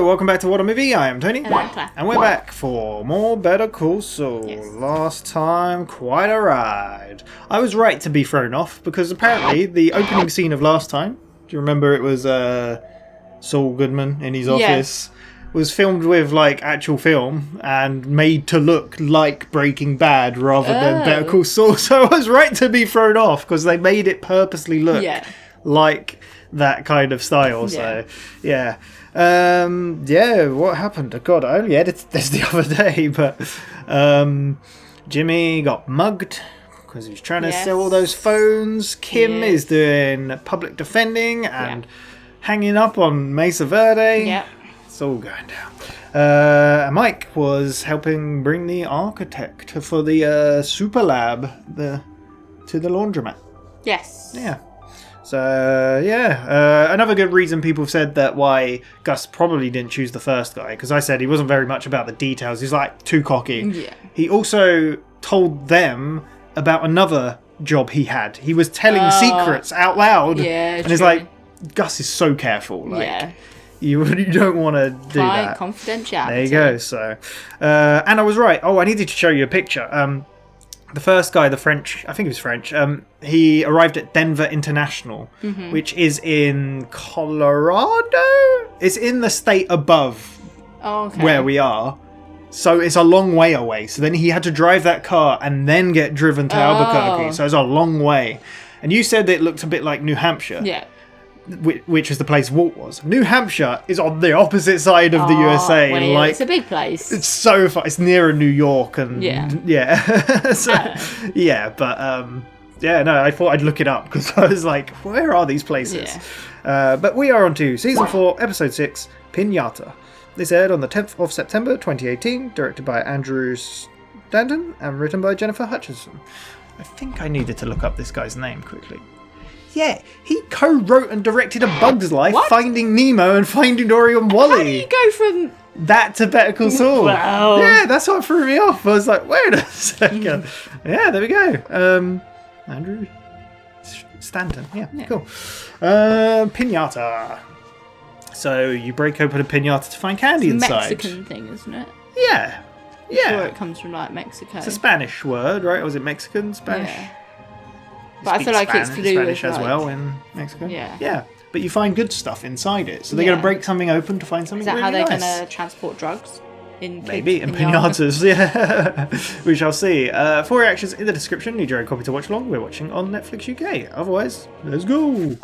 welcome back to WhatAreMovie. I am Tony. And I'm Claire. And we're back for more Better Call Saul. Yes. Last time, quite a ride. I was right to be thrown off, because apparently the opening scene of last time, do you remember it was Saul Goodman in his office, was filmed with like actual film and made to look like Breaking Bad rather than Better Call Saul. So I was right to be thrown off, because they made it purposely look like that kind of style. So yeah. What happened? God, I only edited this the other day, but Jimmy got mugged because he was trying to sell all those phones. Kim is doing public defending and hanging up on Mesa Verde. Yep. It's all going down. And Mike was helping bring the architect for the super lab to the laundromat. Yes. Yeah. So, another good reason people have said that why Gus probably didn't choose the first guy, because I said he wasn't very much about the details. He's like too cocky. Yeah. He also told them about another job he had. He was telling secrets out loud. Yeah, and it's like, Gus is so careful. Like, you don't want to do that. Confidentiality. There you go. So, and I was right. Oh, I needed to show you a picture. The first guy, the French, I think he was French, he arrived at Denver International, which is in Colorado? It's in the state above where we are. So it's a long way away. So then he had to drive that car and then get driven to Albuquerque. So it's a long way. And you said it looked a bit like New Hampshire. Yeah. Which is the place Walt was. New Hampshire is on the opposite side of the USA. Well, like, it's a big place. It's so far. It's nearer New York and so, I thought I'd look it up because I was like, where are these places? But we are on to season 4, episode 6, Piñata. This aired on the 10th of September 2018, directed by Andrew Stanton and written by Gennifer Hutchison. I think I needed to look up this guy's name quickly. Yeah, he co-wrote and directed A Bug's Life, Finding Nemo and Finding Dory and Wally. How do you go from that to Better Call Saul? Wow. Yeah, that's what threw me off. I was like, wait a second. Yeah, there we go. Andrew Stanton. Yeah, cool. Piñata. So you break open a piñata to find candy inside. Mexican thing, isn't it? Yeah. Yeah. Sure, it comes from like Mexico. It's a Spanish word, right? Or was it Mexican? Spanish? Yeah. But I feel like it's to do Spanish with as like, well in Mexico. Yeah. Yeah. But you find good stuff inside it. So they're going to break something open to find something really nice. Is that how they're going to transport drugs? Maybe in piñatas, yeah. We shall see. 4 reactions in the description. Need your own copy to watch along. We're watching on Netflix UK. Otherwise, let's go.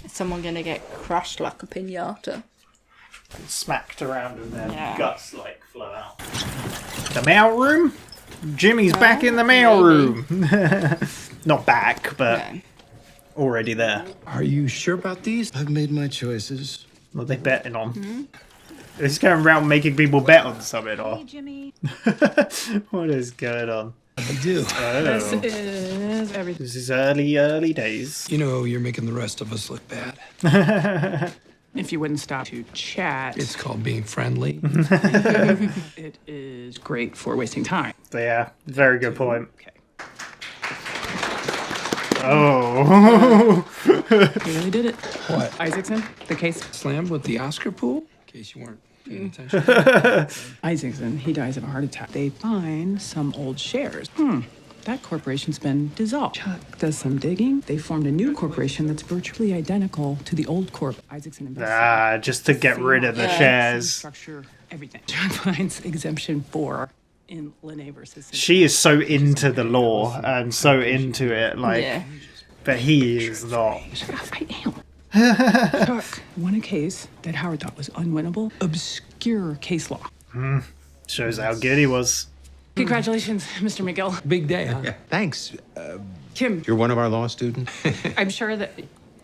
Is someone going to get crushed like a piñata? And smacked around and their guts like flow out. The mail room? Jimmy's back in the mail room. Not back, but already there. Are you sure about these? I've made my choices. What are they betting on? It's going around making people bet on something, or Jimmy. what is going on? I do. This is everything. This is early days. You know, you're making the rest of us look bad. If you wouldn't stop to chat, It's called being friendly. it is great for wasting time. Yeah, very good point. Okay. Oh. You really did it. What? Isaacson, the case. Slammed with the Oscar pool? In case you weren't paying attention. Isaacson, he dies of a heart attack. They find some old shares. That corporation's been dissolved. Chuck does some digging. They formed a new corporation that's virtually identical to the old corp. Isaacson invested. Just to get rid of the shares. Structure, everything. Chuck finds exemption 4 in Lene versus. She is so into the law and so into it, like, but he is not. I am. Chuck won a case that Howard thought was unwinnable. Obscure case law. Shows how good he was. Congratulations, Mr. McGill. Big day, huh? Yeah, thanks. Kim, You're one of our law students? I'm sure that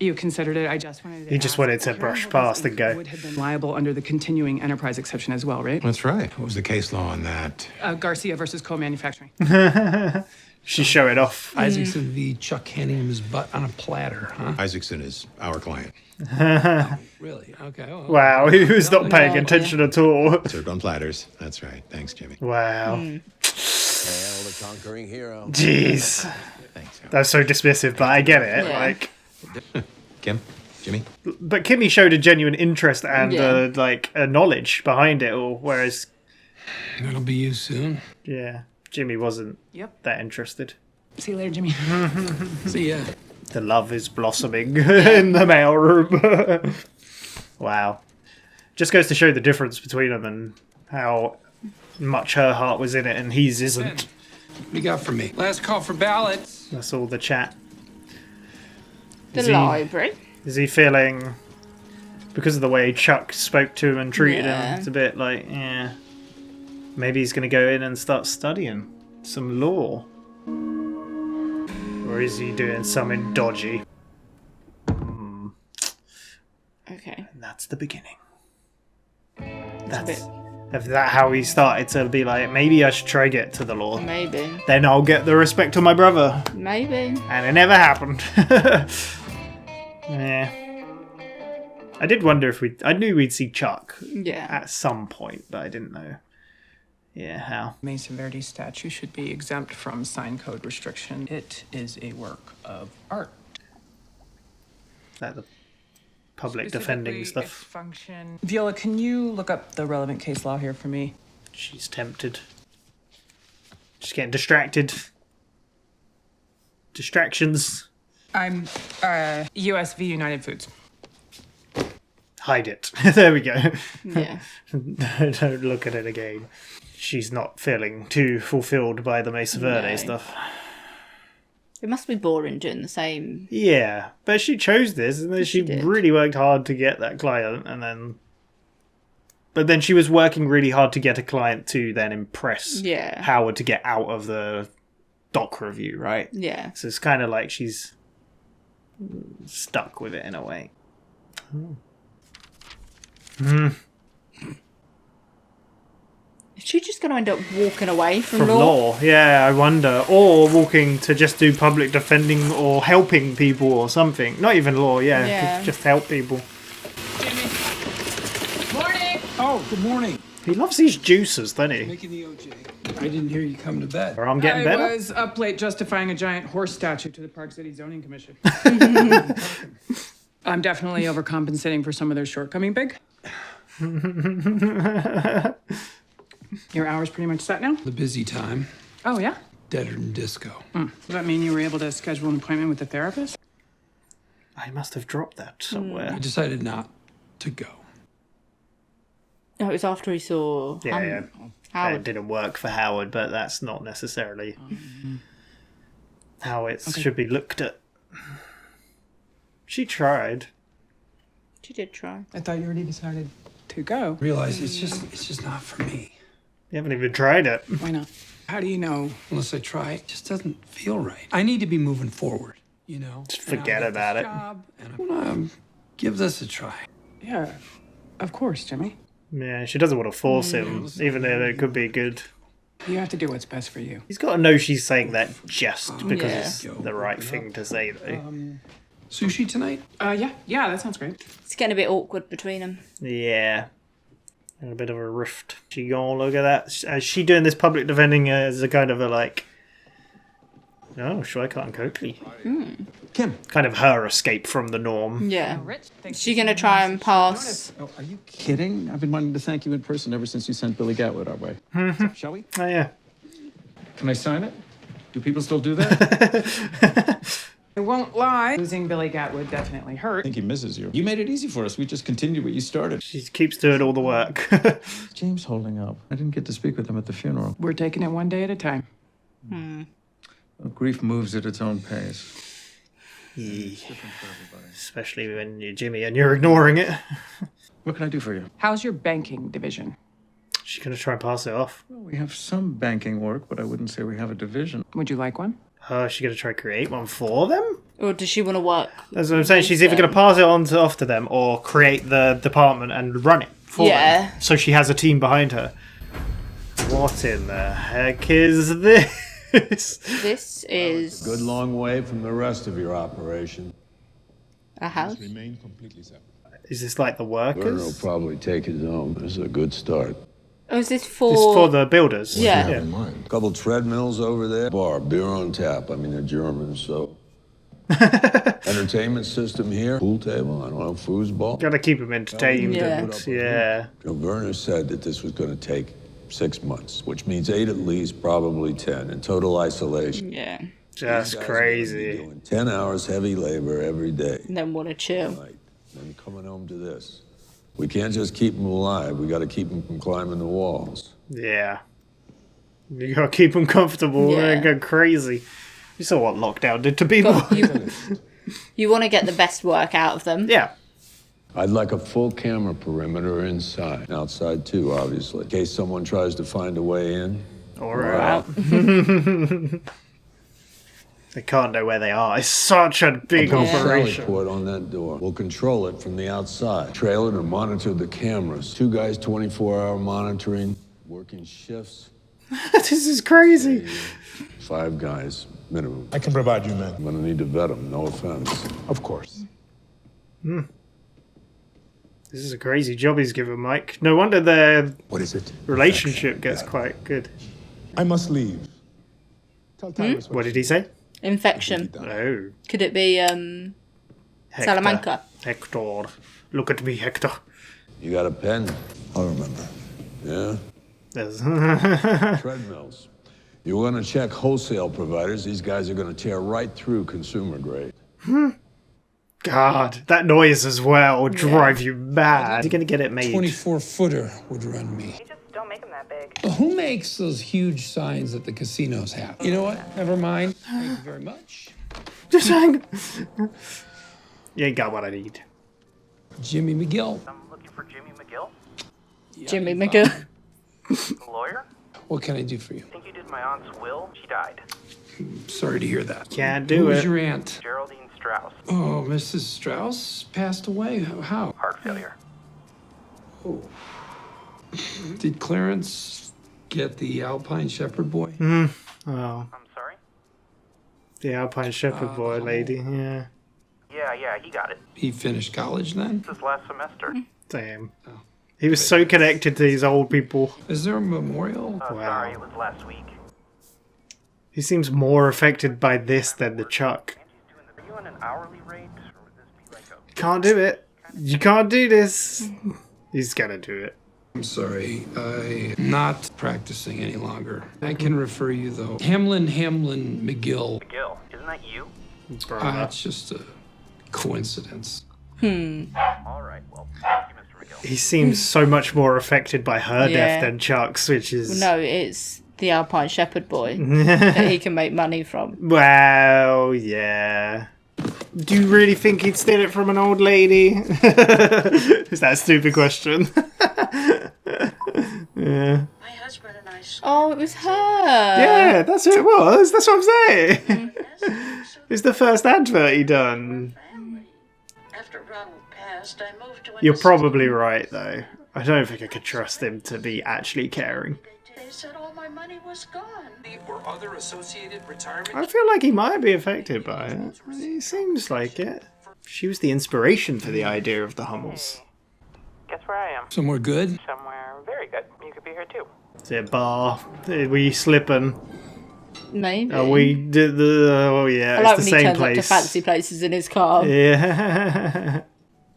you considered it. I just wanted to He just wanted to brush past and go. Would have been liable under the continuing enterprise exception as well, right? That's right. What was the case law on that? Garcia versus co-manufacturing. She's showing off. Isaacson v. Chuck handing him his butt on a platter, huh? Isaacson is our client. Really? Okay. Oh, Wow, he was not paying attention at all. Served on platters. That's right. Thanks, Jimmy. Wow. Hail the conquering hero. Jeez. Thanks. That's so dismissive, but I get it. Like, Kim? Jimmy? But Kimmy showed a genuine interest and Yeah. like a knowledge behind it all, whereas That'll be you soon. Jimmy wasn't Yep. that interested. See you later, Jimmy. See ya. The love is blossoming in the mailroom. Wow. Just goes to show the difference between them and how much her heart was in it and his isn't. What do you got for me? Last call for ballots. That's all the chat. The library. Is he feeling, because of the way Chuck spoke to him and treated Yeah. him, it's a bit like, yeah, maybe he's going to go in and start studying some law? Or is he doing something dodgy? Okay. And that's the beginning. It's a That's bit... if that how he started to be like, maybe I should try get to the law. Maybe. Then I'll get the respect of my brother. Maybe. And it never happened. Yeah. I did wonder if I knew we'd see Chuck Yeah. at some point, but I didn't know. Yeah, how? Mesa Verde statue should be exempt from sign code restriction. It is a work of art. That the public defending Specifically, its stuff. function. Viola, can you look up the relevant case law here for me? She's tempted. Just getting distracted. Distractions. I'm US v. United Foods. Hide it. There we go. Yeah. Don't look at it again. She's not feeling too fulfilled by the Mesa Verde No. stuff. It must be boring doing the same. Yeah, but she chose this, and then she did. really worked hard to get that client, and then... But then she was working really hard to get a client to then impress Yeah. Howard to get out of the doc review, right? Yeah. So it's kind of like she's stuck with it in a way. Is she just going to end up walking away from, From law, yeah, I wonder. Or walking to just do public defending or helping people or something. Not even law, Yeah. just help people. Morning! Oh, good morning. He loves these juicers, doesn't he? Making the OJ. I didn't hear you come to bed. Or I'm getting better. I was up late justifying a giant horse statue to the Park City Zoning Commission. I'm definitely overcompensating for some of their shortcoming, Big. Your hour's pretty much set now? The busy time. Oh, yeah? Deader than disco. Does that mean you were able to schedule an appointment with a therapist? I must have dropped that somewhere. I decided not to go. No, it was after he saw Yeah, Howard. It didn't work for Howard, but that's not necessarily how it should be looked at. She tried. She did try. I thought you already decided to go. Realize it's just not for me. You haven't even tried it. Why not? How do you know? Unless I try, it just doesn't feel right. I need to be moving forward, you know? Just forget about it. And I want to give this a try. Yeah, of course, Jimmy. Yeah, she doesn't want to force him, even though it could be good. You have to do what's best for you. He's got to know she's saying that just because Yeah. it's the right thing to say, though. Sushi tonight? Yeah, that sounds great. It's getting a bit awkward between them. Yeah. And a bit of a rift. She gonna look at that. Is she doing this public defending as a kind of a like... Oh, Schweikart and Coakley. Kim. Kind of her escape from the norm. Yeah. Is she going to try and pass? Oh, are you kidding? I've been wanting to thank you in person ever since you sent Billy Gatwood our way. Shall we? Oh, yeah. Can I sign it? Do people still do that? I won't lie. Losing Billy Gatwood definitely I hurt. think he misses you. You made it easy for us. We just continued what you started. She keeps doing all the work. James holding up. I didn't get to speak with him at the funeral. We're taking it one day at a time. Well, grief moves at its own pace. Especially when you're Jimmy and you're ignoring it. What can I do for you? How's your banking division? She's going to try and pass it off. Well, we have some banking work, but I wouldn't say we have a division. Would you like one? Oh, she's going to try to create one for them? Or does she want to work? That's what I'm saying. She's either going to pass it off to them or create the department and run it for Yeah. them. So she has a team behind her. What in the heck is this? This is Good long way from the rest of your operation. a house. Remain completely separate. Is this like the Werner will workers? probably take his own. This is a good start. Oh, is this for... This is for the builders. Yeah. Couple treadmills over there. Bar, beer on tap. I mean, they're Germans, so Entertainment system here, pool table, I don't know, foosball. Gotta keep him entertained. Yeah. Yeah. Werner said that this was going to take 6 months, which means 8 at least, probably 10 in total isolation. Yeah. Just These guys are gonna be crazy. doing 10 hours heavy labor every day. And then want to chill. Right. Then coming home to this. We can't just keep them alive. We got to keep them from climbing the walls. Yeah. You gotta keep them comfortable. Yeah. They go crazy. You saw what lockdown did to people. But you want to get the best work out of them. Yeah. I'd like a full camera perimeter inside. And outside too, obviously. In case someone tries to find a way in. Or Out. They can't know where they are. It's such a big Put a operation. port on that door. We'll control it from the outside. Trail it and monitor the cameras. 2 guys, 24-hour monitoring, working shifts. This is crazy. 5 guys, minimum. I can provide you, man. I'm gonna need to vet them, no offense. Of course. This is a crazy job he's given Mike. No wonder their What is it? relationship gets quite good. I must leave. Tell Tyrus What did he say? Infection. Oh. Could it be Hector. Salamanca? Hector. Look at me, Hector. You got a pen? I'll remember. Yeah? There's Treadmills. You want to check wholesale providers, these guys are going to tear right through consumer grade. God, that noise as well would drive you mad. You're gonna get it made. 24-footer would run me. You just don't make them that big. Who makes those huge signs that the casinos have? You know what? Never mind. Thank you very much. Just hang. You ain't got what I need. Jimmy McGill. I'm looking for Jimmy McGill, Jimmy McGill. the lawyer. What can I do for you? I think you did my aunt's will. She died. Sorry to hear that. Can't Who do was it. your aunt? Geraldine Strauss. Oh, Mrs. Strauss passed away. How? Heart failure. Did Clarence get the Alpine Shepherd boy? Oh, I'm sorry? the Alpine Shepherd boy lady. Yeah. Yeah, he got it. He finished college then? This last semester. Damn. He was so connected to these old people. Is there a memorial? Sorry, it was last week. He seems more affected by this than the Chuck. Are you on an hourly rate, or would this be like a... Can't do it. You can't do this. He's gonna do it. I'm sorry. I'm not practicing any longer. I can refer you, though. Hamlin McGill. McGill, isn't that you? It's just a coincidence. All right, well, thank you, Mr. McGill. He seems so much more affected by her Yeah. death than Chuck's, which is... No, it's the Alpine Shepherd boy that he can make money from. Well, yeah. Do you really think he'd steal it from an old lady? Is that a stupid question? Yeah. My husband and I. Oh, it was her. Yeah, that's who it was. That's what I'm saying. It's the first advert he done. Family. After Ronald passed, I moved to an You're assisted probably right, though. I don't think I could trust him to be actually caring. They said all my money was gone. Or other associated retirement? I feel like he might be affected by it. He seems like it. She was the inspiration for the idea of the Hummels. Guess where I am? Somewhere good? Somewhere very good. You could be here too. Is it a bar? Are we slipping? Maybe. Are we did the? Oh yeah, I like it's when the he same turns up to place. fancy places in his car. Yeah,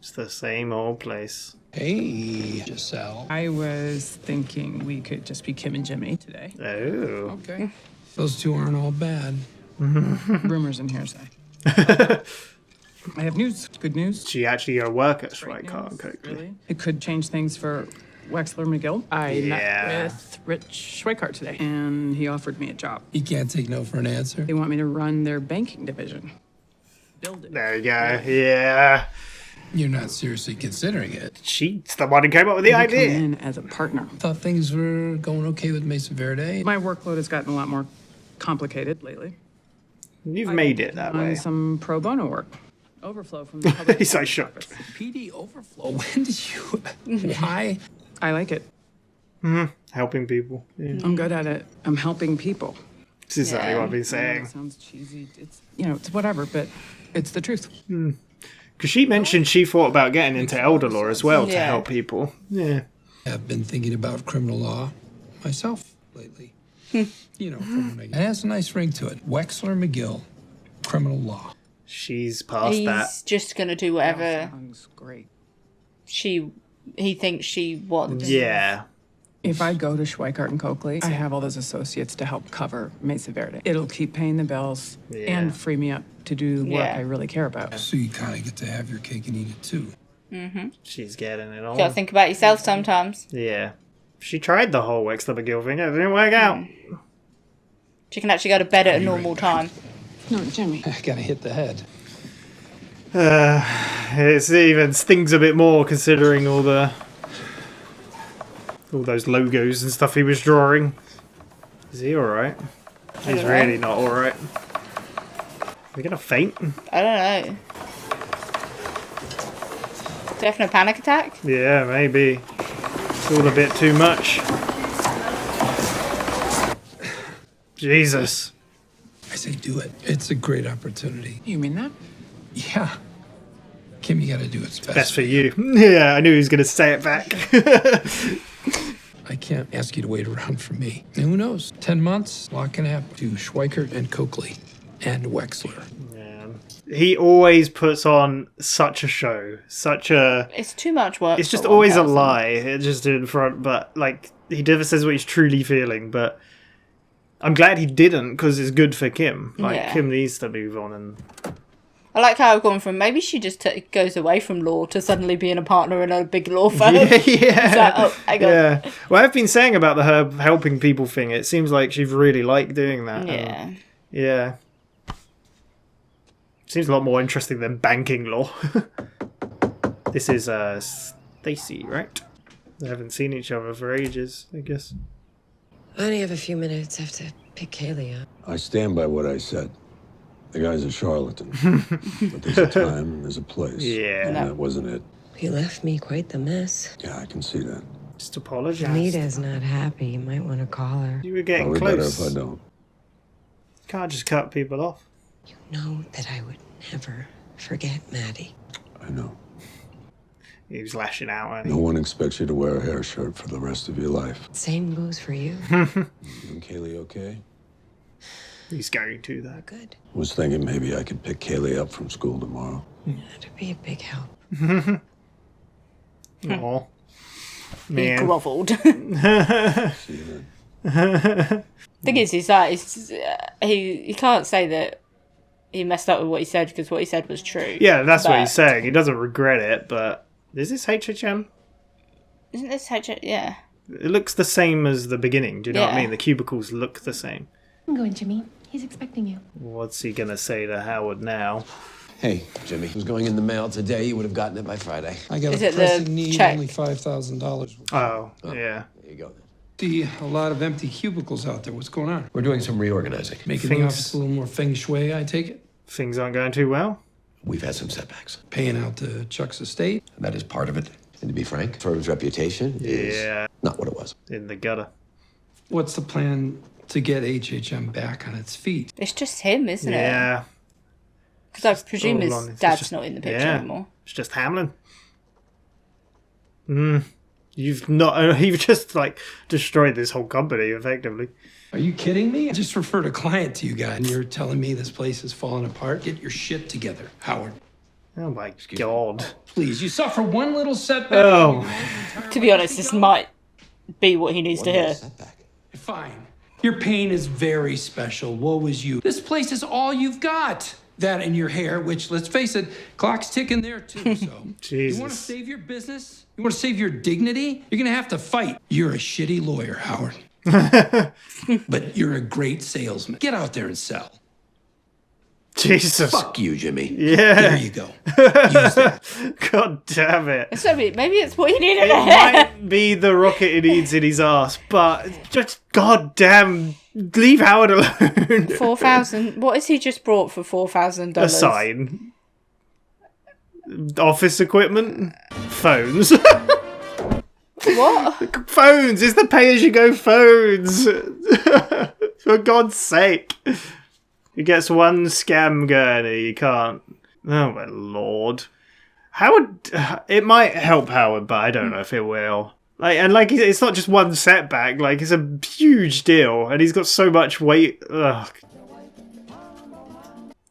it's the same old place. Hey, Giselle. I was thinking we could just be Kim and Jimmy today. Oh, Okay. Those two aren't all bad. Rumors and hearsay. I have news. Good news. she actually gonna work at Great Schweikart news, quickly. Really? It could change things for Wexler McGill. I Yeah. met with Rich Schweikart today, and he offered me a job. You can't take no for an answer. They want me to run their banking division. Build it. There you go. Yeah, You're not seriously considering it. she's the one who came up with the Come idea. in as a partner. Thought things were going okay with Mesa Verde. My workload has gotten a lot more complicated lately. You've made it that On way. some pro bono work. Overflow from the public He's so defender's shocked. office. PD overflow. When did you? Why? I like it. Helping people. Yeah. I'm good at it. I'm helping people. This is exactly what I've been I know saying. it sounds cheesy. It's it's whatever, but it's the truth. Because she mentioned she thought about getting into elder law as well to Yeah. help people. Yeah. I've been thinking about criminal law myself lately. You know, from when it has a nice ring to it. Wexler McGill, criminal law. She's past He's that. just going to do whatever Sounds great. he thinks she wants. Yeah. If I go to Schweikart and Coakley, I have all those associates to help cover Mesa Verde. It'll keep paying the bills and free me up to do the work I really care about. So you kind of get to have your cake and eat it too. She's getting it You on. got to think about yourself sometimes. Yeah. She tried the whole Wexler McGill thing. It didn't work out. She can actually go to bed at a normal time. No, Jimmy. I gotta hit the head. It even stings a bit more considering all those logos and stuff he was drawing. Is he alright? He's really not alright. Are we gonna faint? I don't know. Definite panic attack? Yeah, maybe. It's all a bit too much. Jesus. I say do it. It's a great opportunity. You mean that? Yeah. Kim, you gotta do what's best. Best for you. Yeah, I knew he was gonna say it back. I can't ask you to wait around for me. And who knows? 10 months, a lot can happen to Schweikart and Coakley and Wexler. Man. He always puts on such a show. It's too much work. It's just for one always a person. lie. It's just in front, but like he never says what he's truly feeling. But I'm glad he didn't because it's good for Kim. Like Yeah. Kim needs to move on, and I like how I've gone from maybe she just goes away from law to suddenly being a partner in a big law firm. yeah. It's like, oh, hang on. Yeah. Well, I've been saying about her helping people thing. It seems like she's really liked doing that. Yeah. Yeah. Seems a lot more interesting than banking law. This is Stacy, right? They haven't seen each other for ages, I guess. I only have a few minutes. I have to pick Kaylee up. I stand by what I said. The guy's a charlatan. But there's a time and there's a place. Yeah. And that wasn't it. He left me quite the mess. Yeah, I can see that. Just apologize. Anita's not happy. You might want to call her. You were getting Probably better close. if I don't. Can't just cut people off. You know that I would never forget Maddie. I know. He was lashing out, and No one expects you to wear a hair shirt for the rest of your life. Same goes for you. You and Kaylee okay? he's going to though. Good. Was thinking maybe I could pick Kaylee up from school tomorrow. That'd be a big help. Aw. He Man. grovelled. See you then. Thing is, he's like, he can't say that he messed up with what he said because what he said was true. Yeah, that's what But- he's saying. He doesn't regret it, but is this HHM? Isn't this yeah? It looks the same as the beginning. Do you know what I Yeah. mean? The cubicles look the same. I'm going, Jimmy. He's expecting you. What's he gonna say to Howard now? Hey, Jimmy, it was going in the mail today. You would have gotten it by Friday. I got Is a it the pressing need, check? only $5,000. Oh, yeah. There you go. See a lot of empty cubicles out there. What's going on? We're doing some reorganizing. Making Things- the office a little more feng shui, I take it? Things aren't going too well. We've had some setbacks. Paying out to Chuck's estate? That is part of it. And to be frank, firm's reputation is Yeah. not what it was. In the gutter. What's the plan to get HHM back on its feet? It's just him, isn't it? Yeah. Because I presume all his on- it's dad's just- not in the picture yeah. anymore. It's just Hamlin. You've just like destroyed this whole company effectively. Are you kidding me? I just referred a client to you guys, and you're telling me this place is falling apart? Get your shit together, Howard. Oh my god. Please, you suffer one little setback. Oh. To be honest, this might be what he needs to hear. Fine. Your pain is very special. Woe is you. This place is all you've got. That and your hair, which, let's face it, clock's ticking there too, so. Jesus. You want to save your business? You want to save your dignity? You're going to have to fight. You're a shitty lawyer, Howard. But you're a great salesman. Get out there and sell. Jesus. Fuck you, Jimmy. Yeah. There you go. Use that. God damn it. So maybe it's what he needed It to hear. might be the rocket he needs in his ass, but just goddamn leave Howard alone. 4,000. What has he just brought for $4,000? A sign. Office equipment. Phones. What? Phones. It's the pay-as-you-go phones. For God's sake. He gets one scam going, he can't. Oh my lord. Howard, it might help Howard, but I don't know if it will. It's not just one setback. Like, it's a huge deal, and he's got so much weight. Ugh.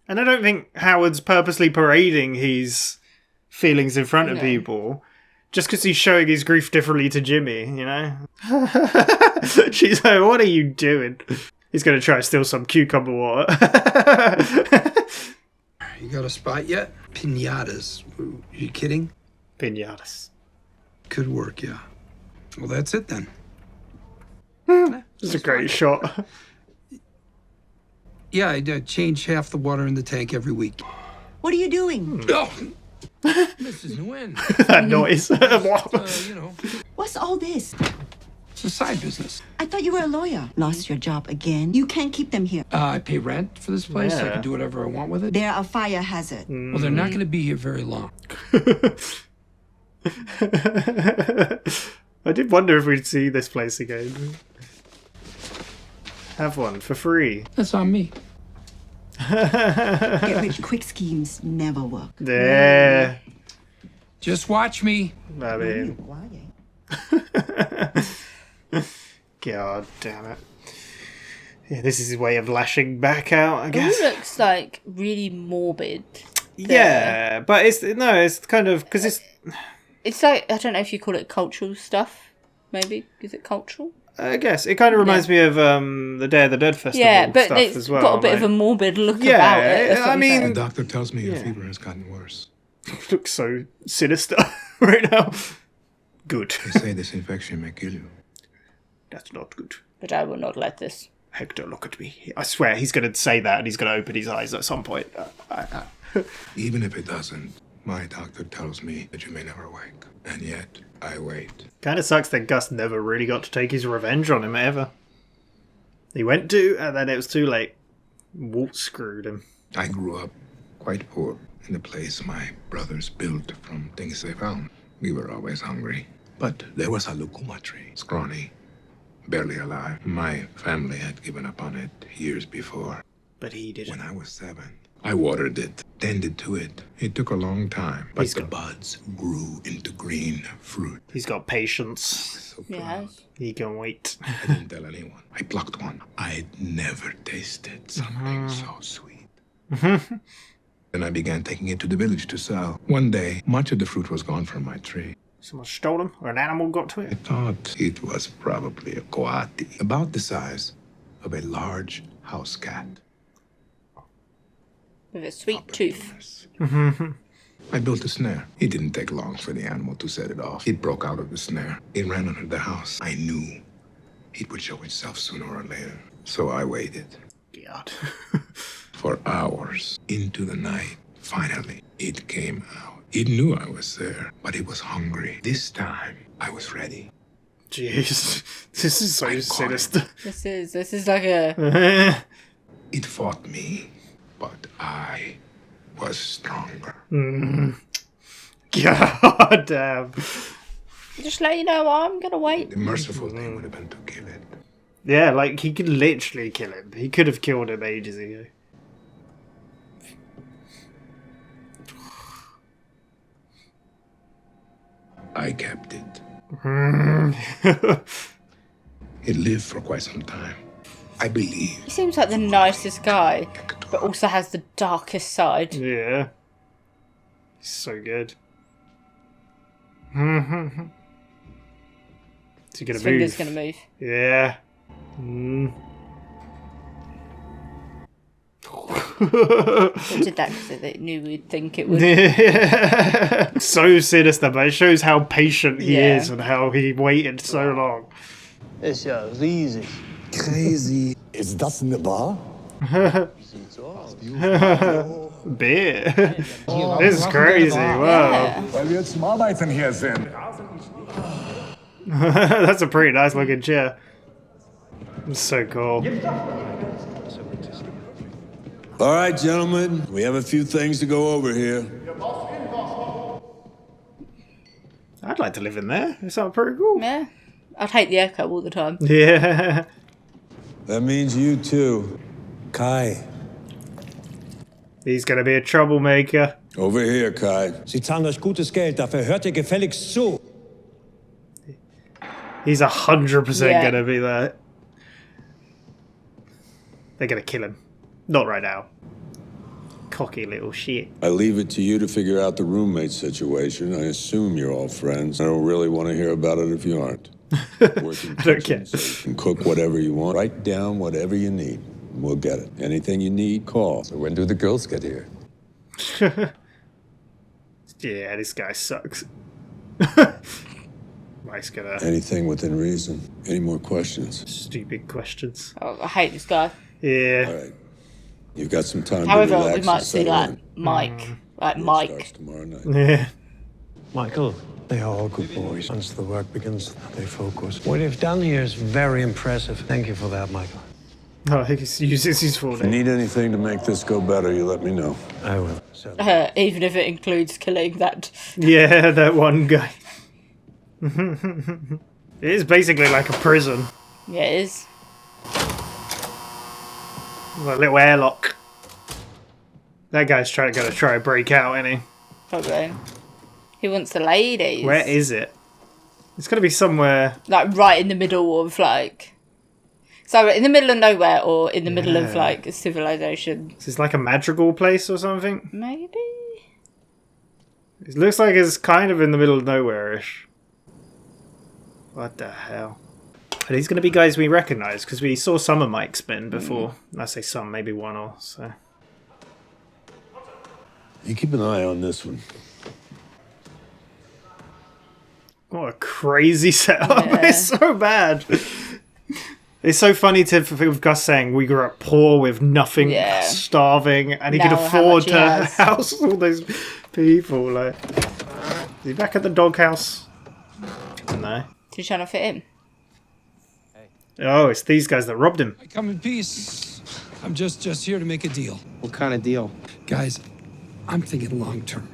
And I don't think Howard's purposely parading his feelings in front of people just because he's showing his grief differently to Jimmy, you know? She's like, what are you doing? He's going to try to steal some cucumber water. You got a spot yet? Piñatas. Are you kidding? Piñatas. Could work, yeah. Well, that's it then. It's a great shot. Yeah, I change half the water in the tank every week. What are you doing? Oh, Mrs. Nguyen. That noise. You know, What's all this? it's a side business. I thought you were a lawyer. Lost your job again? You can't keep them here. I pay rent for this place. I Yeah. can do whatever I want with it. They're a fire hazard. Well, they're not going to be here very long. I did wonder if we'd see this place again. Have one for free. That's on me. Get rich quick schemes never work. There. Just watch me. I mean, God damn it. Yeah, this is his way of lashing back out, I guess. It all looks like really morbid. Yeah, but it's kind of because It's like, I don't know if you call it cultural stuff. Maybe is it cultural? I guess it kind of reminds me of the Day of the Dead festival. Yeah, but stuff it's as well, got a bit of a morbid look about it. That's what I'm saying. The doctor tells me your fever has gotten worse. looks so sinister right now. Good. They say this infection may kill you. That's not good. But I will not let this. Hector, look at me. I swear he's going to say that and he's going to open his eyes at some point. Even if it doesn't, my doctor tells me that you may never wake. And yet, I wait. Kind of sucks that Gus never really got to take his revenge on him ever. He went to, and then it was too late. Walt screwed him. I grew up quite poor in a place my brothers built from things they found. We were always hungry. But there was a lucuma tree, scrawny, barely alive. My family had given up on it years before. But he didn't. When I was 7, I watered it, tended to it. It took a long time, but the buds grew into green fruit. He's got patience. So proud. He can wait. I didn't tell anyone. I plucked one. I'd never tasted something so sweet. Then I began taking it to the village to sell. One day, much of the fruit was gone from my tree. Someone stole him, or an animal got to I it. thought it was probably a coati, about the size of a large house cat. With a sweet tooth. I built a snare. It didn't take long for the animal to set it off. It broke out of the snare. It ran under the house. I knew it would show itself sooner or later. So I waited. God. For hours into the night. Finally, it came out. It knew I was there, but it was hungry. This time, I was ready. Jeez. This is so sinister. This is like a... It fought me, but I was stronger. God damn. Just let you know, I'm gonna wait. The merciful thing would have been to kill it. Yeah, like, he could literally kill him. He could have killed him ages ago. I kept it. It lived for quite some time. I believe. He seems like the nicest guy, but also has the darkest side. Yeah. He's so good. Is he gonna His move? finger's gonna move. Yeah. They did that because they knew we'd think it would. So sinister, but it shows how patient he Yeah. is and how he waited so long. Ist ja riesig. Crazy. Ist das eine Bar? Beer. This is crazy. Wow. Weil wir zum Arbeiten hier sind. That's a pretty nice looking chair. It's so cool. All right, gentlemen, we have a few things to go over here. I'd like to live in there. It sounds pretty cool. Yeah. I'd hate the echo all the time. Yeah. That means you too. Kai. He's gonna be a troublemaker. Over here, Kai. Sie zahlen euch gutes Geld, dafür hört ihr gefälligst zu. He's 100% Yeah. gonna be there. They're gonna kill him. Not right now. Cocky little shit. I leave it to you to figure out the roommate situation. I assume you're all friends. I don't really want to hear about it if you aren't. Working I don't care. kitchen, so you can cook whatever you want. Write down whatever you need. And we'll get it. Anything you need, call. So when do the girls get here? Yeah, this guy sucks. Mike's gonna... Anything within reason. Any more questions? Stupid questions. Oh, I hate this guy. Yeah. All right. You've got some time However, to relax we might and see settle like in. Mike. Like Work Mike. starts tomorrow night. Yeah. Michael, they are all good boys. Once the work begins, they focus. What you've done here is very impressive. Thank you for that, Michael. Oh, he uses his full If you name. need anything to make this go better, you let me know. I will. Even if it includes killing that. Yeah, that one guy. It is basically like a prison. Yeah, it is. A little airlock. That guy's gonna try to break out, isn't he? Probably. He wants the ladies. Where is it? It's gotta be somewhere. Like right in the middle of like. So in the middle of nowhere or in the middle of like a civilization. Is this like a madrigal place or something? Maybe. It looks like it's kind of in the middle of nowhere-ish. What the hell? Are these going to be guys we recognise? Because we saw some of Mike's men before. I say some, maybe one or so. You keep an eye on this one. What a crazy setup. Yeah. It's so bad. It's so funny to with Gus saying we grew up poor with nothing, starving, and he could Now how afford much he to has. house all those people. Like, is he back at the doghouse? No. Is he trying to fit in? Oh, it's these guys that robbed him. I come in peace. I'm just here to make a deal. What kind of deal? Guys, I'm thinking long term.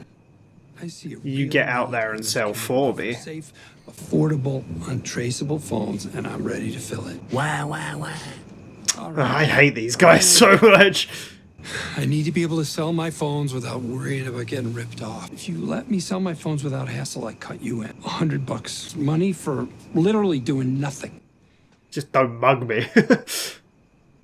I see a You get out there and sell 4B. safe, affordable, untraceable phones, and I'm ready to fill it. Wow. All I hate these guys so much. I need to be able to sell my phones without worrying about getting ripped off. If you let me sell my phones without hassle, I cut you in. $100. Money for literally doing nothing. Just don't mug me.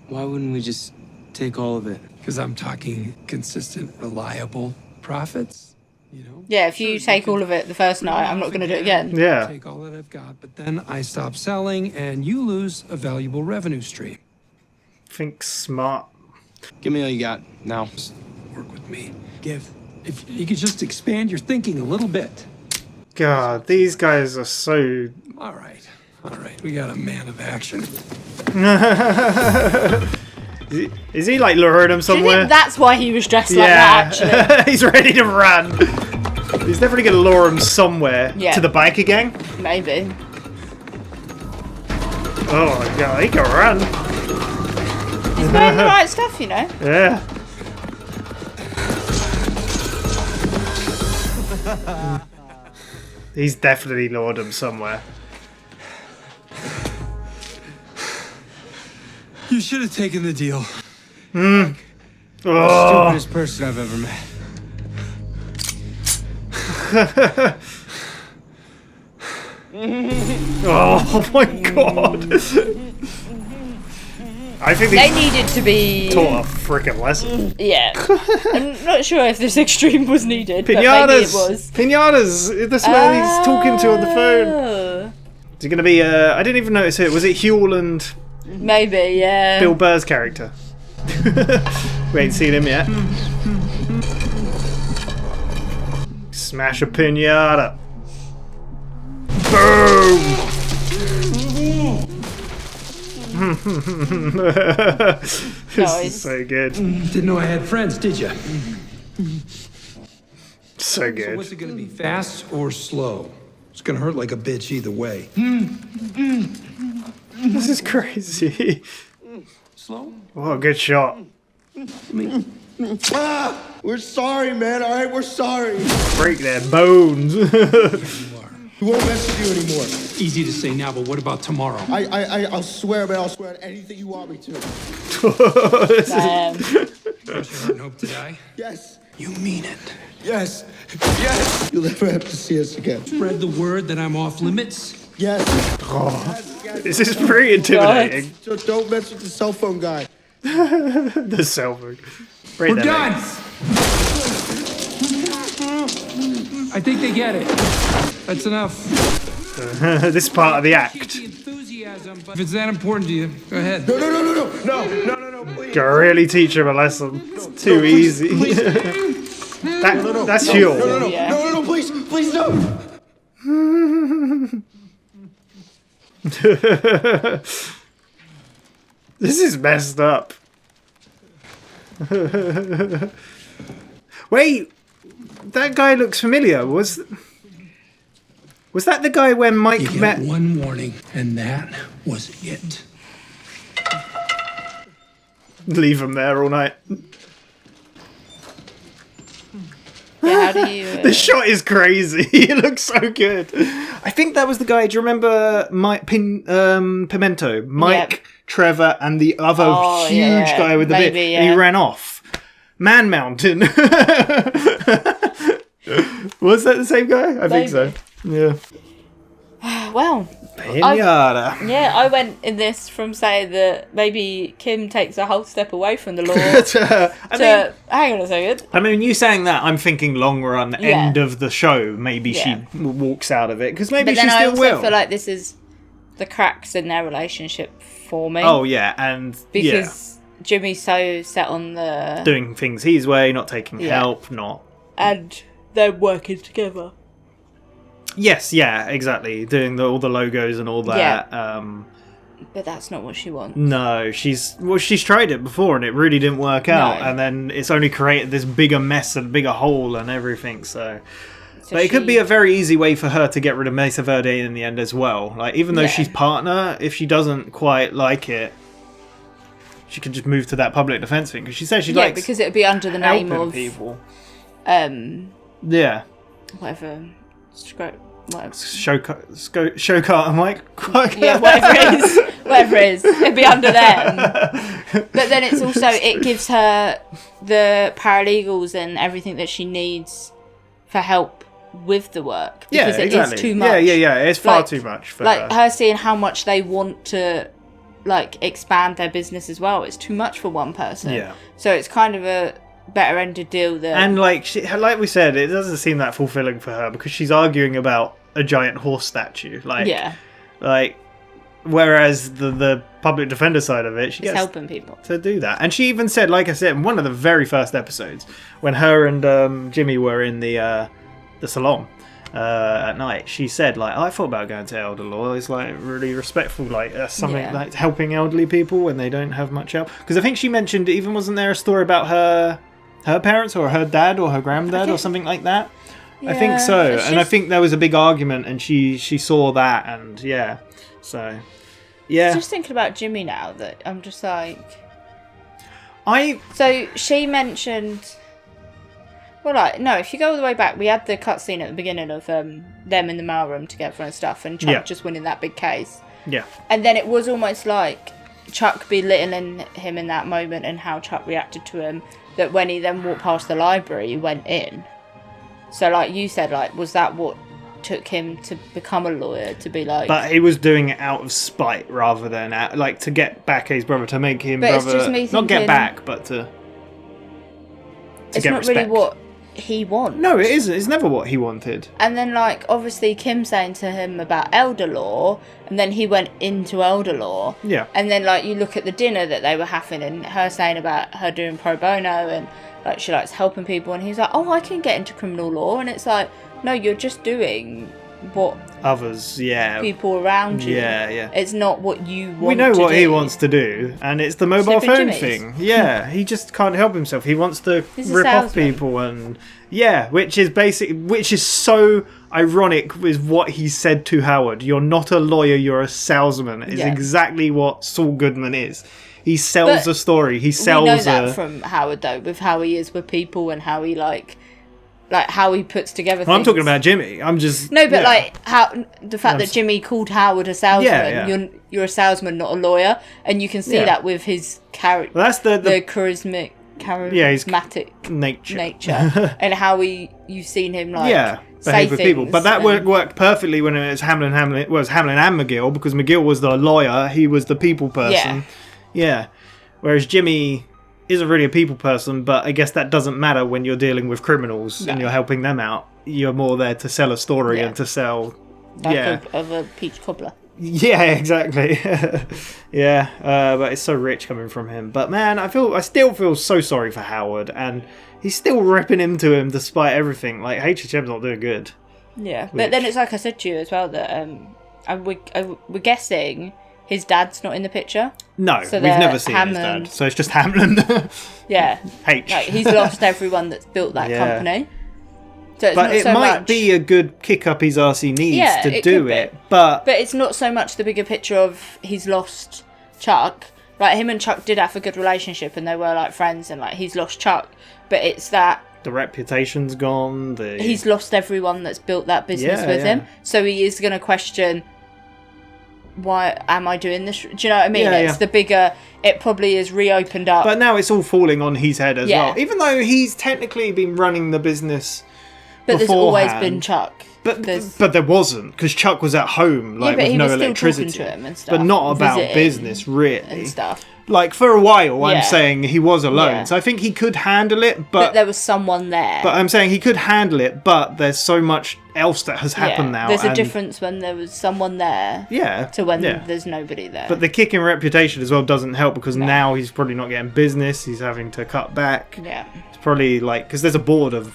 Why wouldn't we just take all of it? Because I'm talking consistent, reliable profits. You know? Yeah, if you take all of it the first night, I'm not going to do it again. Yeah. Take all that I've got, but then I stop selling and you lose a valuable revenue stream. Think smart. Give me all you got now. Just work with me. If you could just expand your thinking a little bit. God, these guys are so... All right. We got a man of action. Is he like luring him Do you somewhere? think that's why he was dressed like that, actually? He's ready to run. He's definitely going to lure him somewhere. Yeah. To the biker gang? Maybe. Oh my god, he can run. He's wearing the right stuff, you know? Yeah. He's definitely lured him somewhere. You should have taken the deal. Oh. Stupidest person I've ever met. Oh my god. I think They needed to be... taught a freaking lesson. Yeah. I'm not sure if this extreme was needed, but maybe it was. Piñatas! That's what he's talking to on the phone. Is it going to be, I didn't even notice it. Was it Huel and Maybe, yeah. Bill Burr's character? We ain't seen him yet. Smash a piñata. Boom! This is so good. Didn't know I had friends, did you? So So good. what's it gonna be, fast or slow? It's gonna hurt like a bitch either way. This is crazy. Slow? Oh, good shot. We're sorry, man. All right, we're sorry. Break their bones. We won't mess with you anymore. Easy to say now, but what about tomorrow? I'll swear, man. I'll swear to anything you want me to. Cross your heart and hope to die? Yes. You mean it? Yes. Yes. You'll never have to see us again. Spread the word that I'm off limits? Yes. This is pretty intimidating. So don't mess with the cell phone guy. The cell phone. Break We're their done. legs. I think they get it. That's enough. This part of the act. If it's that important to you, go ahead. No, please. Gotta really teach him a lesson. It's too easy. That's you. No, please no. This is messed up. Wait, that guy looks familiar. Was that the guy when Mike You met? get one warning, and that was it. Leave him there all night. Yeah, how do you? The shot is crazy. It looks so good. I think that was the guy. Do you remember Pimento? Mike, Yep. Trevor, and the other huge guy with the bit. maybe, And he ran off. Man Mountain. Was that the same guy? I think so. Yeah. Well, Piñata. I went in this from saying that maybe Kim takes a whole step away from the law hang on a second. I mean, you saying that, I'm thinking long run, Yeah. end of the show, maybe Yeah. she walks out of it, because maybe But she then I still also will. feel like this is the cracks in their relationship for me. Oh, yeah, and because Jimmy's so set on the doing things his way, not taking help, not... and they're working together. Yes, yeah, exactly. Doing all the logos and all that. But that's not what she wants. No, she's tried it before and it really didn't work out, No. and then it's only created this bigger mess and bigger hole and everything. So but it could be a very easy way for her to get rid of Mesa Verde in the end as well. Like, even though she's partner, if she doesn't quite like it, she could just move to that public defense thing, because she says she likes because it would be under the name helping of people. Whatever. Showcart and Mike. Yeah, whatever it is, it'd be under them. But then it's also, it gives her the paralegals and everything that she needs for help with the work, because it is too much. Yeah, it's far too much for her seeing how much they want to expand their business as well. It's too much for one person. Yeah. So it's kind of a better ended deal than... And like we said, it doesn't seem that fulfilling for her, because she's arguing about a giant horse statue. Whereas the public defender side of it, she gets helping people to do that. And she even said, like I said, in one of the very first episodes, when her and Jimmy were in the salon at night, she said, I thought about going to elder law. It's really respectful, something like helping elderly people when they don't have much help. Because I think she mentioned, even wasn't there a story about her parents or her dad or her granddad or something like that? I think so. And I think there was a big argument, and she saw that, and so Just thinking about Jimmy now, that I'm just so she mentioned, if you go all the way back, we had the cutscene at the beginning of them in the mailroom together and stuff, and Chuck just winning that big case. Yeah. And then it was almost like Chuck belittling him in that moment, and how Chuck reacted to him, that when he then walked past the library, he went in. So like you said, was that what took him to become a lawyer, to be But he was doing it out of spite rather than to get back his brother, to make him brother, it's just me not get thinking, back, but to it's get not respect. really what he wants. No, it isn't. It's never what he wanted. And then obviously Kim saying to him about elder law, and then he went into elder law. Yeah. And then you look at the dinner that they were having, and her saying about her doing pro bono, and she likes helping people, and he's like, oh, I can get into criminal law, and it's like, no, you're just doing what others, people around you. Yeah. It's not what you want. We know to what do. he wants to do, and it's the mobile Slipping phone Jimmy's. thing. Yeah, he just can't help himself. He wants to He's a rip off salesman. people, and which is so ironic with what he said to Howard. You're not a lawyer, you're a salesman. Is exactly what Saul Goodman is. He sells a story. He sells. We know that from Howard, though, with how he is with people, and how he how he puts together things. I'm talking about Jimmy. I'm just how the fact that Jimmy called Howard a salesman. Yeah. You're a salesman, not a lawyer, and you can see that with his character. Well, that's the charismatic nature and how you've seen him behave with people. But that worked perfectly when it was Hamlin and McGill, because McGill was the lawyer, he was the people person. Yeah. Whereas Jimmy isn't really a people person, but I guess that doesn't matter when you're dealing with criminals No. and you're helping them out. You're more there to sell a story and to sell... Of a peach cobbler. Yeah, exactly. Yeah, but it's so rich coming from him. But man, I still feel so sorry for Howard, and he's still ripping into him despite everything. Like, HHM's not doing good. Yeah, but then it's like I said to you as well that we're guessing his dad's not in the picture. No, so we've never seen his dad, so it's just Hamlin. Yeah, H. Like, he's lost everyone that's built that company. So it's but not it so might much... be a good kick up his arse he needs to do it. But it's not so much the bigger picture of he's lost Chuck. Like, him and Chuck did have a good relationship and they were like friends, and like he's lost Chuck. But it's that the reputation's gone. He's lost everyone that's built that business with him. So he is going to question, why am I doing this? Do you know what I mean? It's the bigger... It probably is reopened up. But now it's all falling on his head as well. Even though he's technically been running the business But there's always been Chuck. But there wasn't, because Chuck was at home, like, with no electricity. Still talking to him and stuff, but not about business, really. And stuff. Like, for a while, I'm saying he was alone. So I think he could handle it, but there was someone there. But I'm saying he could handle it, but there's so much else that has happened now. There's a difference when there was someone there to when there's nobody there. But the kick in reputation as well doesn't help, because now he's probably not getting business. He's having to cut back. Yeah. It's probably like, because there's a board of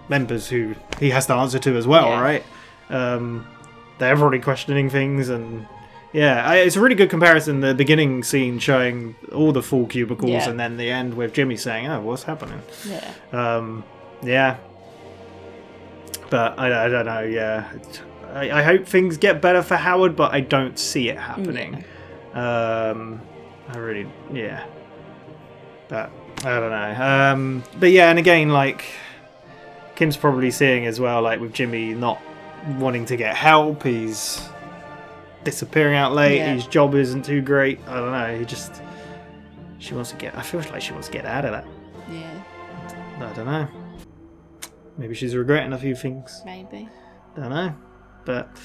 members who he has to answer to as well, right? They're already questioning things, and it's a really good comparison. The beginning scene showing all the full cubicles, and then the end with Jimmy saying, "Oh, what's happening?" But I don't know. Yeah, I hope things get better for Howard, but I don't see it happening. I really, but I don't know. But yeah, and again, like, Kim's probably seeing as well, like, with Jimmy not wanting to get help, he's disappearing out late, his job isn't too great. I don't know, she wants to get, I feel like she wants to get out of that. Yeah. I don't know. Maybe she's regretting a few things. Maybe. Don't know. But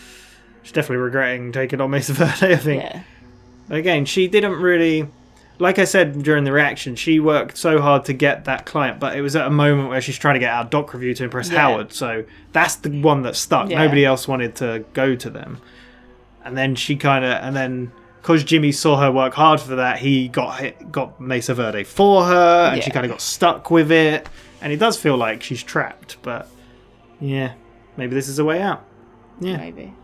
she's definitely regretting taking on Mesa Verde, I think. Yeah. But again, she didn't really... Like I said during the reaction, she worked so hard to get that client, but it was at a moment where she's trying to get our doc review to impress Howard, so that's the one that stuck. Nobody else wanted to go to them. And then because Jimmy saw her work hard for that, he got Mesa Verde for her, and she kind of got stuck with it. And it does feel like she's trapped, but maybe this is a way out. Yeah. Maybe.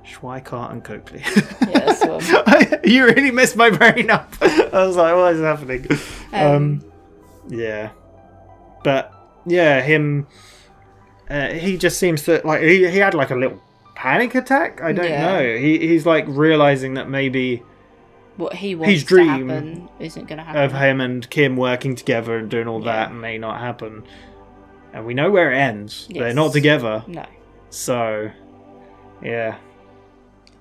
Schweikart and Coakley. Yeah, that's the one. You really messed my brain up. I was like, what is happening? But him, he just seems to, like, he had like a little panic attack. I don't know. He's like realizing that maybe what he wants his dream to happen isn't going to happen. Of him and Kim working together and doing all that may not happen. And we know where it ends. Yes. They're not together. No. So, yeah.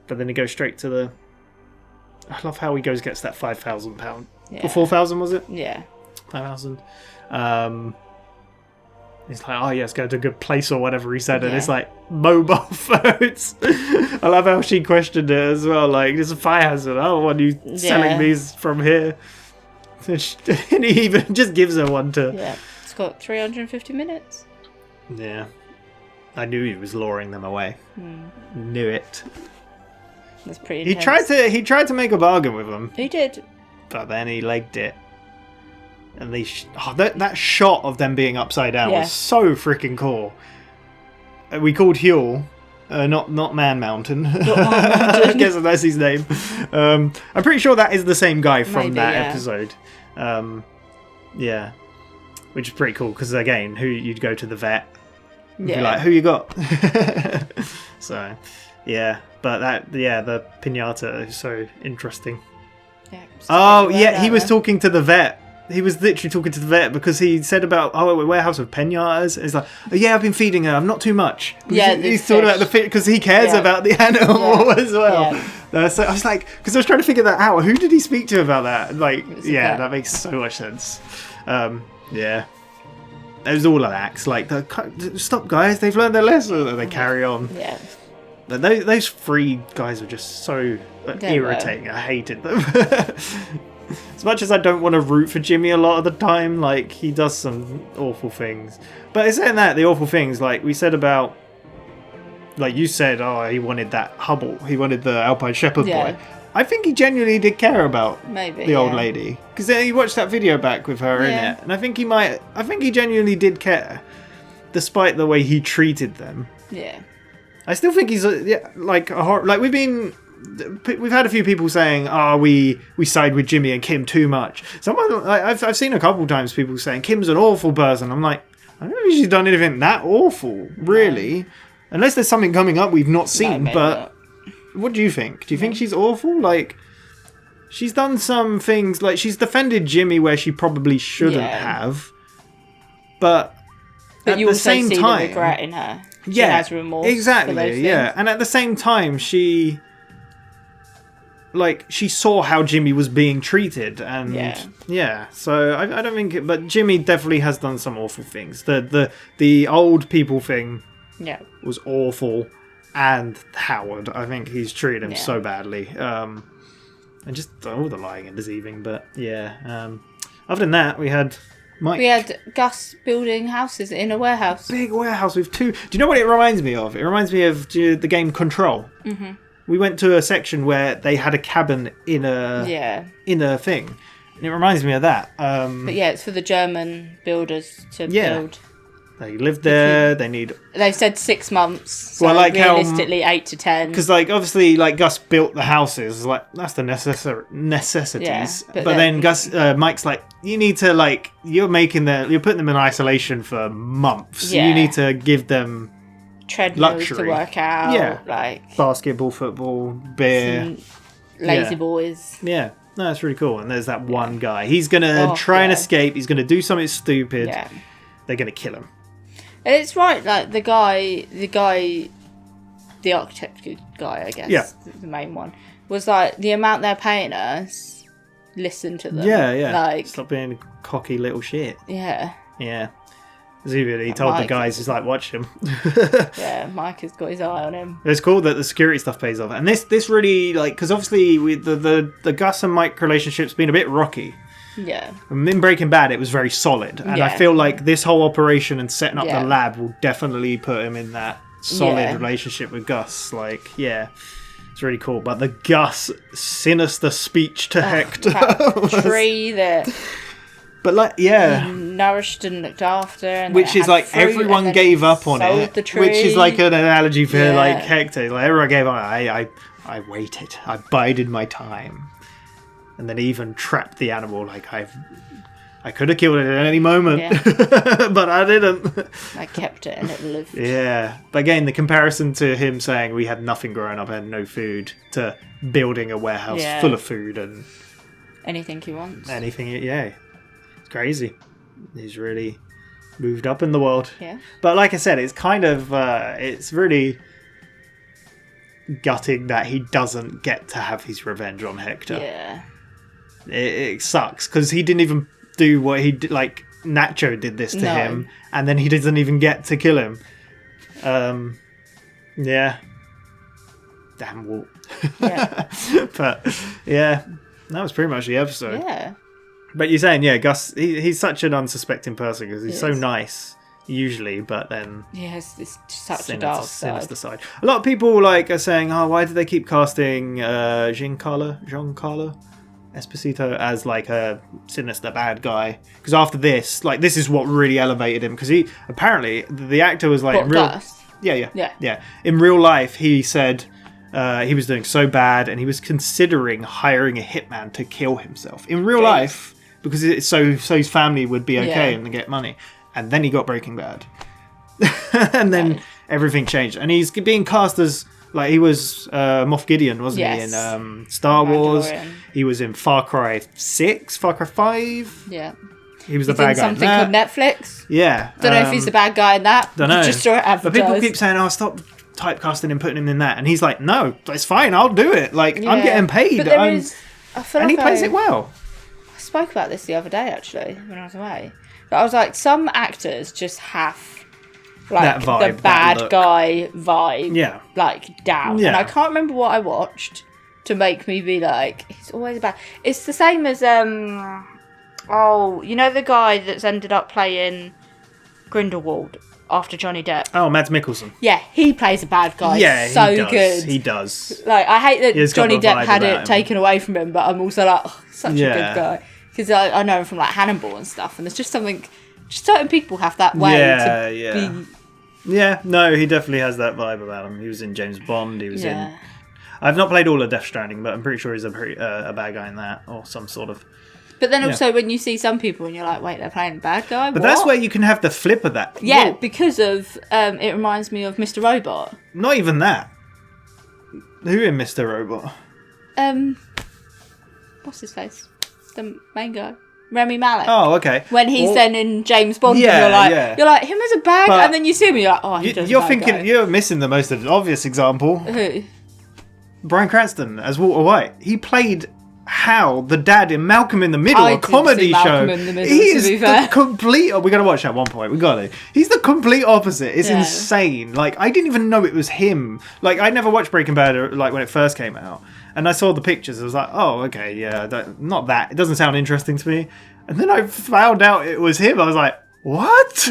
But then he goes straight to the... I love how he gets that £5,000. Yeah. Or 4,000, was it? Yeah. 5,000. He's like, oh, yeah, let's go to a good place or whatever he said. And it's like, mobile phones. I love how she questioned it as well. Like, there's a fire hazard. Oh, what are you selling these from here? And he even just gives her one to... Yeah. It's got 350 minutes. Yeah. I knew he was luring them away. Knew it. That's pretty intense. He tried to make a bargain with them. He did. But then he legged it. And that shot of them being upside down was so freaking cool. We called Huel, not Man Mountain. I guess that's his name. I'm pretty sure that is the same guy from that episode. Which is pretty cool, because again, you'd go to the vet and be like, who you got? So, but the Piñata is so interesting. He was talking to the vet. He was literally talking to the vet because he said about, warehouse of Piñatas. It's like, I've been feeding her. I'm not too much. He's talking about the fish because he cares about the animal as well. So I was like, because I was trying to figure that out. Who did he speak to about that? Like, that makes so much sense. It was all an axe. Like, stop, guys. They've learned their lesson, and they carry on. Yeah. Those three guys were just so irritating. I hated them. As much as I don't want to root for Jimmy a lot of the time, like, he does some awful things. But it's saying that, the awful things, like we said about, like you said, oh, he wanted that Hubble. He wanted the Alpine Shepherd boy. I think he genuinely did care about the old lady. Because he watched that video back with her in it. And I think he genuinely did care. Despite the way he treated them. Yeah. I still think he's we've had a few people saying, "Oh, we side with Jimmy and Kim too much." I've seen a couple times people saying Kim's an awful person. I'm like, I don't know if she's done anything that awful, really, unless there's something coming up we've not seen. But what do you think? Do you think she's awful? Like, she's done some things, like she's defended Jimmy where she probably shouldn't have, but at you the also same see time, the regret in her. She has remorse. Exactly, for those yeah. things. And at the same time, she saw how Jimmy was being treated, and so I don't think but Jimmy definitely has done some awful things. The old people thing was awful, and Howard, I think he's treated him so badly. And just all the lying and deceiving, but other than that, we had Mike. We had Gus building houses in a warehouse. Big warehouse with two. Do you know what it reminds me of? It reminds me of the game Control. Mm-hmm. We went to a section where they had a cabin in a thing, and it reminds me of that. But it's for the German builders to build. They live there. They've said 6 months. So well, like realistically, 8 to 10. Because, like, obviously, like Gus built the houses. Like, that's the necessities. Yeah, but then Mike's like, you need to, like, you're putting them in isolation for months. Yeah. You need to give them treadmills luxury to work out. Like basketball, football, beer, lazy boys. Yeah. No, that's really cool. And there's that one guy. He's gonna try and escape. He's gonna do something stupid. Yeah. They're gonna kill him. And it's right, like the architect guy, I guess, the main one, was like, the amount they're paying us, listen to them. Yeah. Like, stop being a cocky little shit. Yeah. Yeah. He told the guys, he's like, watch him. Yeah, Mike has got his eye on him. It's cool that the security stuff pays off. And this really, like, because obviously with the Gus and Mike relationship's been a bit rocky. Yeah. And in Breaking Bad, it was very solid. And I feel like this whole operation and setting up the lab will definitely put him in that solid relationship with Gus. Like, it's really cool. But the Gus sinister speech to Hector. That tree that... But, like, nourished and looked after. And which is like, everyone gave up on it. The tree. Which is like an analogy for, like, Hector. Like, everyone gave up. I waited. I bided my time. And then even trapped the animal. Like, I could have killed it at any moment, but I didn't. I kept it and it lived. Yeah. But again, the comparison to him saying we had nothing growing up and no food to building a warehouse full of food and... anything he wants. It's crazy. He's really moved up in the world. Yeah. But like I said, it's kind of... it's really... gutting that he doesn't get to have his revenge on Hector. Yeah. It sucks because he didn't even do what he did. Like, Nacho did this to him, and then he doesn't even get to kill him. Damn Walt. Yeah. But that was pretty much the episode. Yeah. But you're saying, Gus, he's such an unsuspecting person because he's so nice usually, but then it's such a dark sinister side. A lot of people are saying, oh, why do they keep casting Giancarlo Esposito as like a sinister bad guy? Because after this, like, this is what really elevated him, because he apparently, the actor was like, Gus? Yeah. In real life, he said he was doing so bad and he was considering hiring a hitman to kill himself in real life, because it's so his family would be okay and get money. And then he got Breaking Bad. And then everything changed. And he's being cast as, like, he was Moff Gideon, wasn't he, in Star Wars. He was in Far Cry 6, Far Cry 5. Yeah. He was the bad guy in something called Netflix. Yeah. Don't know if he's the bad guy in that. Don't know. Just saw it advertised. But people keep saying, oh, stop typecasting and putting him in that. And he's like, no, it's fine, I'll do it. Like, I'm getting paid. But there is, I feel and like he plays it well. I spoke about this the other day, actually, when I was away. But I was like, some actors just have, like, that vibe, the bad guy vibe, Yeah. like, down. Yeah. And I can't remember what I watched, to make me be like, he's always bad. It's the same as you know the guy that's ended up playing Grindelwald after Johnny Depp. Oh, Mads Mikkelsen. Yeah, he plays a bad guy. Yeah, so he does. good. He does. Like, I hate that Johnny Depp had it him. taken away from him, but I'm also like, oh, such a good guy. Because I know him from like Hannibal and stuff, and there's just something. Just certain people have that way to be. Yeah, no, he definitely has that vibe about him. He was in James Bond. He was in. I've not played all of Death Stranding, but I'm pretty sure he's a bad guy in that, or some sort of. But then also when you see some people and you're like, wait, they're playing a bad guy? But that's where you can have the flip of that. Yeah, because of, it reminds me of Mr. Robot. Not even that. Who in Mr. Robot? What's his face? The main guy. Remy Malek. Oh, okay. When he's then in James Bond, and you're like, him as a bad guy, and then you see him, and you're like, oh, you're missing the most obvious example. Who? Bryan Cranston as Walter White. He played Hal, the dad in Malcolm in the Middle, a comedy show. He is the complete. We gotta watch that at one point. We got it. He's the complete opposite. It's insane. Like, I didn't even know it was him. Like, I never watched Breaking Bad like when it first came out, and I saw the pictures. I was like, oh, okay, yeah, not that. It doesn't sound interesting to me. And then I found out it was him. I was like, what?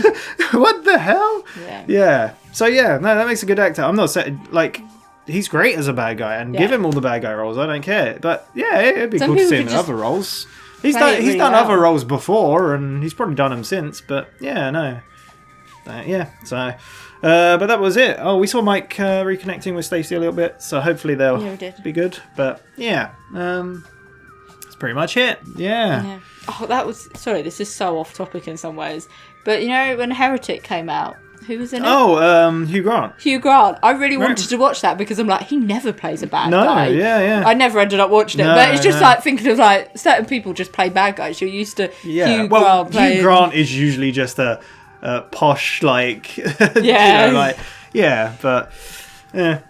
What the hell? Yeah. So no, that makes a good actor. I'm not saying like. He's great as a bad guy, and give him all the bad guy roles. I don't care, but it'd be cool to see him in other roles. He's done other roles before, and he's probably done them since. But no, So, but that was it. Oh, we saw Mike reconnecting with Stacey a little bit, so hopefully they'll be good. But that's pretty much it. Yeah. Oh, that was this is so off topic in some ways, but you know when Heretic came out. Who was in it? Oh, Hugh Grant. Hugh Grant. I really wanted to watch that because I'm like, he never plays a bad guy. Yeah. I never ended up watching it, but it's just like thinking of like certain people just play bad guys. You're used to Hugh Grant playing. Hugh Grant is usually just a posh but it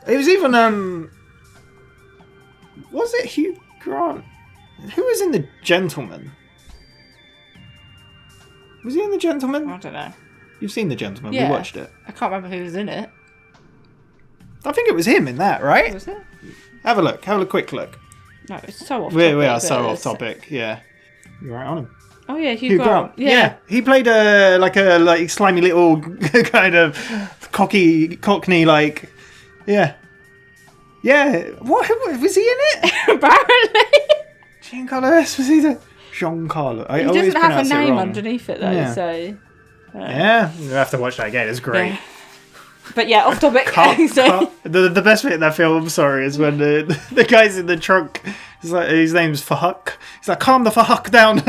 was even was it Hugh Grant? Who was in The Gentleman? Was he in The Gentleman? I don't know. You've seen The Gentleman. We watched it. I can't remember who was in it. I think it was him in that, right? Was it? Have a look. Have a quick look. No, it's so off topic. We are so off topic. Yeah. You're right on him. Oh yeah, Hugh Grant. Yeah. He played a slimy little kind of cockney like. Yeah. What was he in it? Apparently. Giancarlo S. Was he the Giancarlo? He doesn't have a name underneath it though, so. Yeah, you have to watch that again. It's great. Yeah. But off topic. The best bit in that film, is when the guy's in the trunk. It's like his name's Fahuk. He's like, calm the Fahuk down. Do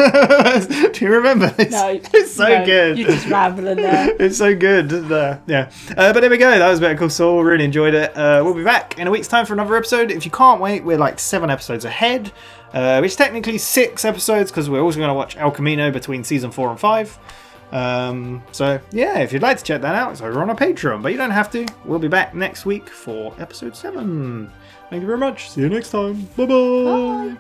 you remember? It's so good. You're just rambling there. It's so good. But there we go. That was Better Call Saul. Really enjoyed it. We'll be back in a week's time for another episode. If you can't wait, we're like 7 episodes ahead. Which is technically 6 episodes because we're also going to watch El Camino between season 4 and 5. If you'd like to check that out, it's over on our Patreon, but you don't have to. We'll be back next week for episode 7. Thank you very much. See you next time. Bye-bye. Bye.